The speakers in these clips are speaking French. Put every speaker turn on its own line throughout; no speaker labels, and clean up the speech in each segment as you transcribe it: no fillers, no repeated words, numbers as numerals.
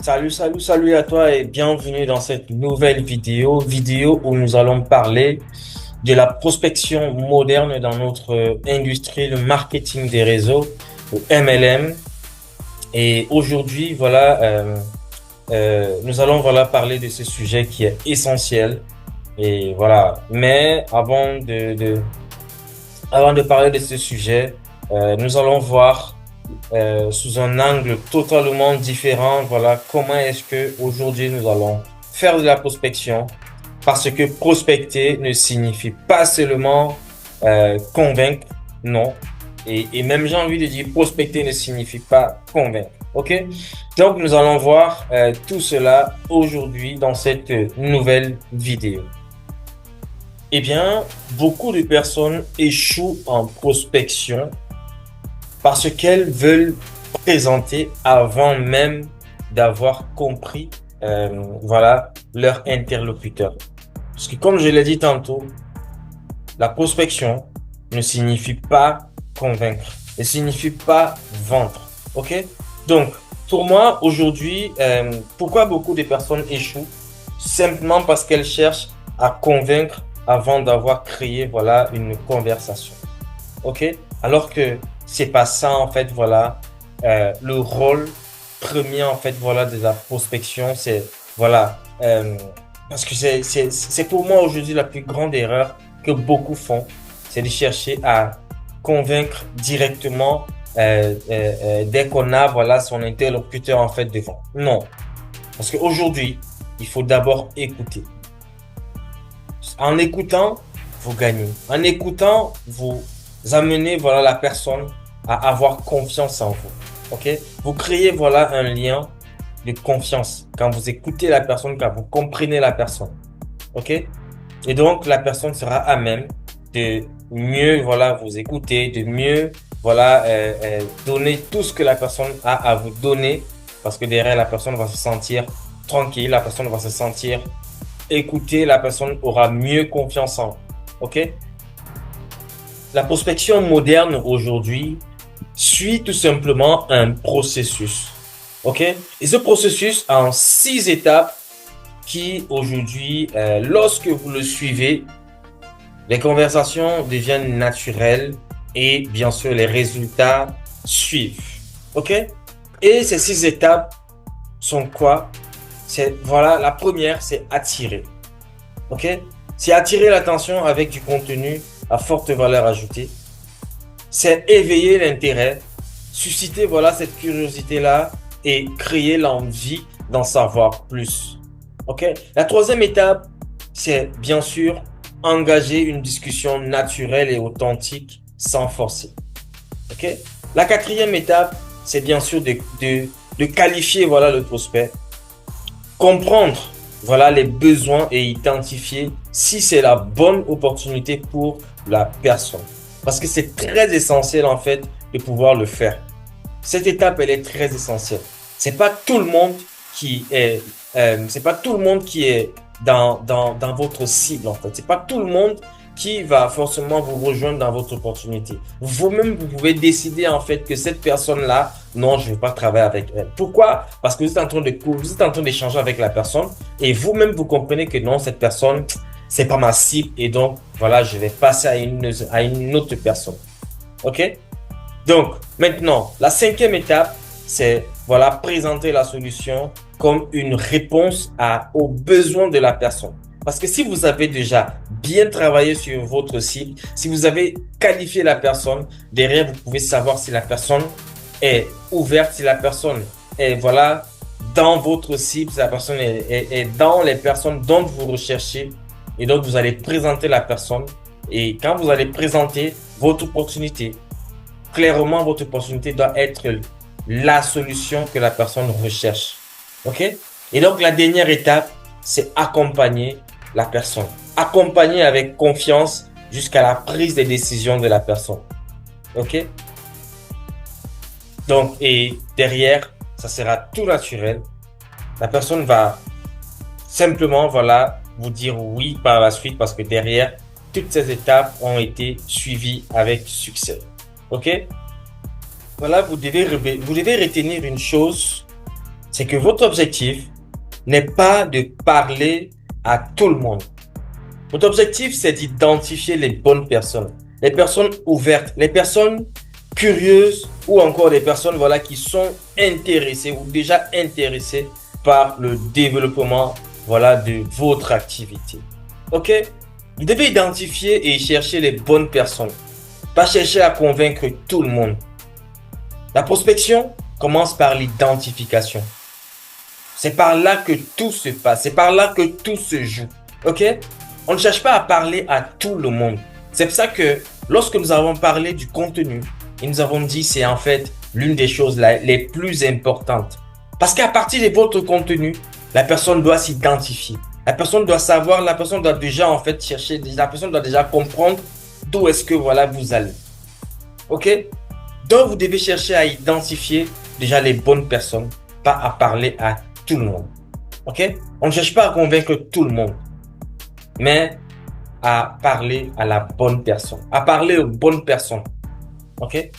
Salut à toi et bienvenue dans cette nouvelle vidéo où nous allons parler de la prospection moderne dans notre industrie, le marketing des réseaux, le MLM. Et aujourd'hui, nous allons parler de ce sujet qui est essentiel. Et voilà. Mais avant de parler de ce sujet, nous allons voir sous un angle totalement différent. Voilà comment est-ce que aujourd'hui nous allons faire de la prospection, parce que prospecter ne signifie pas seulement convaincre, non. Et même j'ai envie de dire prospecter ne signifie pas convaincre. Ok? Donc nous allons voir tout cela aujourd'hui dans cette nouvelle vidéo. Eh bien, beaucoup de personnes échouent en prospection parce qu'elles veulent présenter avant même d'avoir compris leur interlocuteur. Parce que comme je l'ai dit tantôt, la prospection ne signifie pas convaincre, ne signifie pas vendre. OK? Donc, pour moi, aujourd'hui, pourquoi beaucoup de personnes échouent? Simplement parce qu'elles cherchent à convaincre avant d'avoir créé, une conversation. OK? Alors que c'est pas ça, en fait, le rôle premier, en fait, de la prospection, c'est, voilà, parce que c'est pour moi aujourd'hui la plus grande erreur que beaucoup font, c'est de chercher à convaincre directement dès qu'on a, son interlocuteur, en fait, devant. Non. Parce qu'aujourd'hui, il faut d'abord écouter. En écoutant, vous gagnez. En écoutant, vous amenez la personne à avoir confiance en vous. OK? Vous créez un lien de confiance quand vous écoutez la personne, quand vous comprenez la personne. OK? Et donc la personne sera à même de mieux vous écouter, de mieux donner tout ce que la personne a à vous donner, parce que derrière la personne va se sentir tranquille, la personne va se sentir écouter, la personne aura mieux confiance en vous. OK? La prospection moderne aujourd'hui suit tout simplement un processus. OK? Et ce processus en 6 étapes qui aujourd'hui, lorsque vous le suivez, les conversations deviennent naturelles et bien sûr les résultats suivent. OK? Et ces 6 étapes sont quoi? C'est, la première, c'est attirer. OK? C'est attirer l'attention avec du contenu à forte valeur ajoutée. C'est éveiller l'intérêt, susciter cette curiosité-là et créer l'envie d'en savoir plus. OK? La troisième étape, c'est bien sûr engager une discussion naturelle et authentique sans forcer. OK? La quatrième étape, c'est bien sûr de qualifier le prospect, comprendre les besoins et identifier si c'est la bonne opportunité pour la personne. Parce que c'est très essentiel en fait de pouvoir le faire. Cette étape, elle est très essentielle. C'est pas tout le monde qui est, c'est pas tout le monde qui est dans votre cible en fait. C'est pas tout le monde qui va forcément vous rejoindre dans votre opportunité. Vous-même, vous pouvez décider en fait que cette personne-là, non, je vais pas travailler avec elle. Pourquoi? Parce que vous êtes en train d'échanger avec la personne et vous-même, vous comprenez que non, cette personne, c'est pas ma cible et donc, je vais passer à une autre personne. OK? Donc, maintenant, la cinquième étape, c'est, présenter la solution comme une réponse aux besoins de la personne. Parce que si vous avez déjà bien travaillé sur votre cible, si vous avez qualifié la personne, derrière, vous pouvez savoir si la personne est ouverte, si la personne est, dans votre cible, si la personne est dans les personnes dont vous recherchez. Et donc, vous allez présenter la personne. Et quand vous allez présenter votre opportunité, clairement, votre opportunité doit être la solution que la personne recherche. OK? Et donc, la dernière étape, c'est accompagner la personne. Accompagner avec confiance jusqu'à la prise des décisions de la personne. OK? Donc, et derrière, ça sera tout naturel. La personne va simplement, vous dire oui par la suite parce que derrière, toutes ces étapes ont été suivies avec succès. OK? Vous devez retenir une chose. c'est que votre objectif n'est pas de parler à tout le monde. Votre objectif, c'est d'identifier les bonnes personnes, les personnes ouvertes, les personnes curieuses ou encore des personnes voilà, qui sont intéressées ou déjà intéressées par le développement voilà, de votre activité. OK? Vous devez identifier et chercher les bonnes personnes, pas chercher à convaincre tout le monde. La prospection commence par l'identification. C'est par là que tout se passe, c'est par là que tout se joue. OK? On ne cherche pas à parler à tout le monde. C'est pour ça que lorsque nous avons parlé du contenu, et nous avons dit c'est en fait l'une des choses les plus importantes. Parce qu'à partir de votre contenu, la personne doit s'identifier. La personne doit savoir, la personne doit déjà en fait chercher, la personne doit déjà comprendre d'où est-ce que voilà vous allez. OK? Donc vous devez chercher à identifier déjà les bonnes personnes, pas à parler à tout le monde. OK? On ne cherche pas à convaincre tout le monde, mais à parler à la bonne personne, à parler aux bonnes personnes. OK?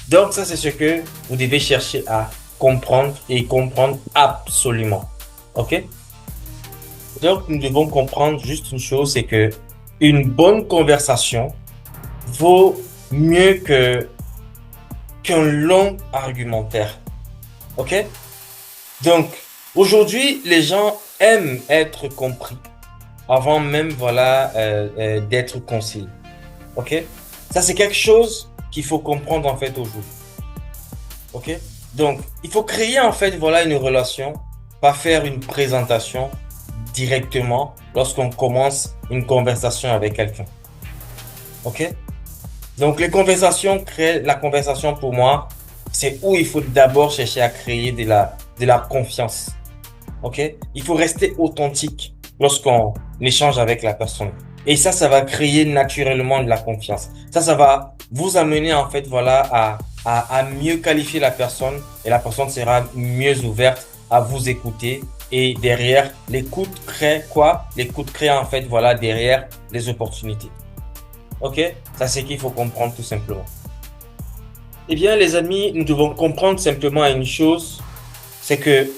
Donc ça, c'est ce que vous devez chercher à comprendre et comprendre absolument. OK? Donc nous devons comprendre juste une chose, c'est que une bonne conversation vaut mieux qu'un long argumentaire. OK? Donc aujourd'hui, les gens aiment être compris avant même voilà d'être conseillés. OK? Ça, c'est quelque chose qu'il faut comprendre en fait aujourd'hui. OK? Donc, il faut créer en fait voilà une relation, pas faire une présentation directement lorsqu'on commence une conversation avec quelqu'un. OK? Donc, la conversation pour moi, c'est où il faut d'abord chercher à créer de la confiance. OK? Il faut rester authentique lorsqu'on échange avec la personne. Et ça va créer naturellement de la confiance. Ça va vous amener en fait voilà à mieux qualifier la personne et la personne sera mieux ouverte à vous écouter. Et derrière, l'écoute crée quoi? L'écoute crée en fait voilà derrière les opportunités. OK? Ça c'est qu'il faut comprendre tout simplement. Eh bien les amis, nous devons comprendre simplement une chose, c'est que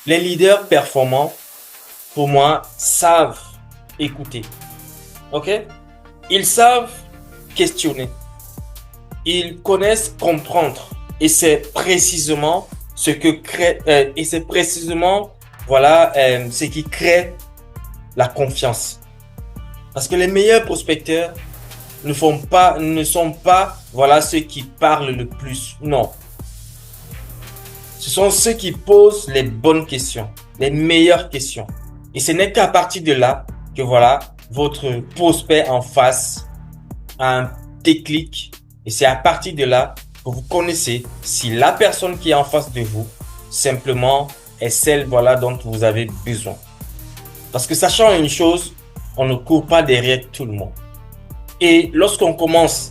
les leaders performants, pour moi, savent écouter. OK? Ils savent questionner. Ils connaissent comprendre. Et c'est précisément ce que crée, et c'est précisément, voilà, ce qui crée la confiance. Parce que les meilleurs prospecteurs ne sont pas, voilà, ceux qui parlent le plus. Non. Ce sont ceux qui posent les bonnes questions, les meilleures questions. Et ce n'est qu'à partir de là que, voilà, votre prospect en face a un déclic. Et c'est à partir de là que vous connaissez si la personne qui est en face de vous, simplement, est celle, voilà, dont vous avez besoin. Parce que sachant une chose, on ne court pas derrière tout le monde. Et lorsqu'on commence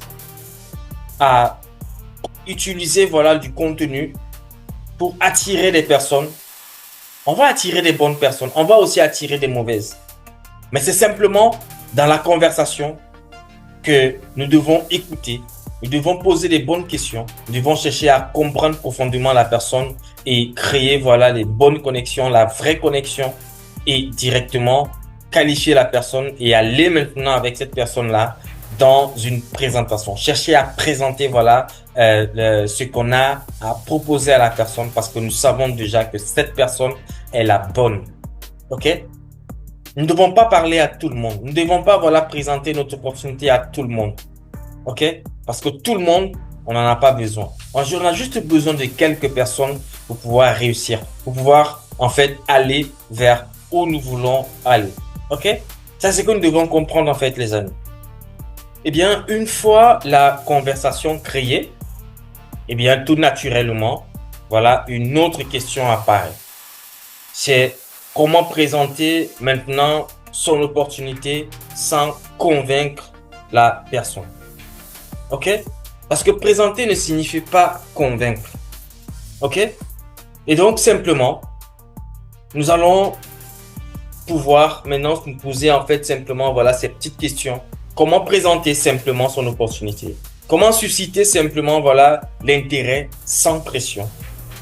à utiliser, voilà, du contenu pour attirer des personnes, on va attirer des bonnes personnes. On va aussi attirer des mauvaises. Mais c'est simplement dans la conversation que nous devons écouter. Nous devons poser les bonnes questions. Nous devons chercher à comprendre profondément la personne et créer, voilà, les bonnes connexions, la vraie connexion et directement qualifier la personne et aller maintenant avec cette personne-là dans une présentation. Chercher à présenter, voilà, ce qu'on a à proposer à la personne parce que nous savons déjà que cette personne est la bonne. OK? Nous ne devons pas parler à tout le monde. Nous ne devons pas, voilà, présenter notre opportunité à tout le monde. OK? Parce que tout le monde, on n'en a pas besoin. On a juste besoin de quelques personnes pour pouvoir réussir, pour pouvoir, en fait, aller vers où nous voulons aller. OK? Ça, c'est ce que nous devons comprendre, en fait, les amis. Eh bien, une fois la conversation créée, eh bien, tout naturellement, voilà, une autre question apparaît. C'est comment présenter maintenant son opportunité sans convaincre la personne. OK? Parce que présenter ne signifie pas convaincre. OK? Et donc, simplement, nous allons pouvoir maintenant nous poser en fait simplement, voilà, ces petites questions. Comment présenter simplement son opportunité? Comment susciter simplement, voilà, l'intérêt sans pression?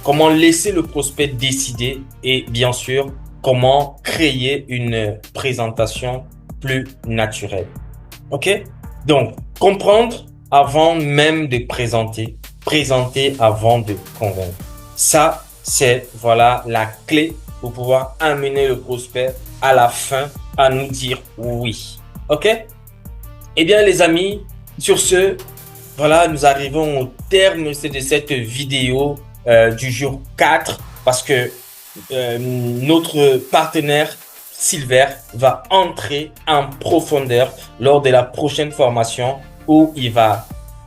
comment laisser le prospect décider et bien sûr, comment créer une présentation plus naturelle. OK? Donc, comprendre avant même de présenter, présenter avant de convaincre. Ça, c'est voilà la clé pour pouvoir amener le prospect à la fin à nous dire oui. OK? Eh bien, les amis, sur ce, voilà, nous arrivons au terme de cette vidéo du jour 4 parce que notre partenaire Silver va entrer en profondeur lors de la prochaine formation où il va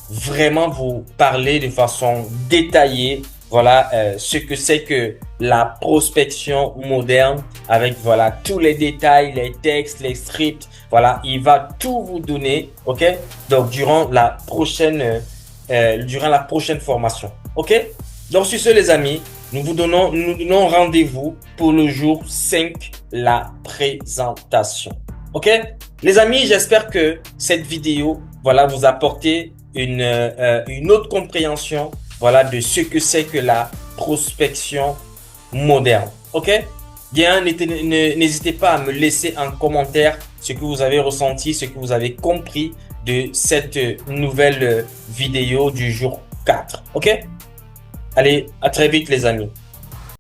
vraiment vous parler de façon détaillée, voilà, ce que c'est que la prospection moderne avec, voilà, tous les détails, les textes, les scripts, voilà, il va tout vous donner, ok? Donc, durant la prochaine formation, ok? Donc, sur ce, les amis, nous donnons rendez-vous pour le jour 5, la présentation. OK? Les amis, j'espère que cette vidéo, voilà, vous a apporté une autre compréhension, voilà, de ce que c'est que la prospection moderne. OK? Bien, n'hésitez pas à me laisser en commentaire ce que vous avez ressenti, ce que vous avez compris de cette nouvelle vidéo du jour 4. OK? Allez, à très vite les amis.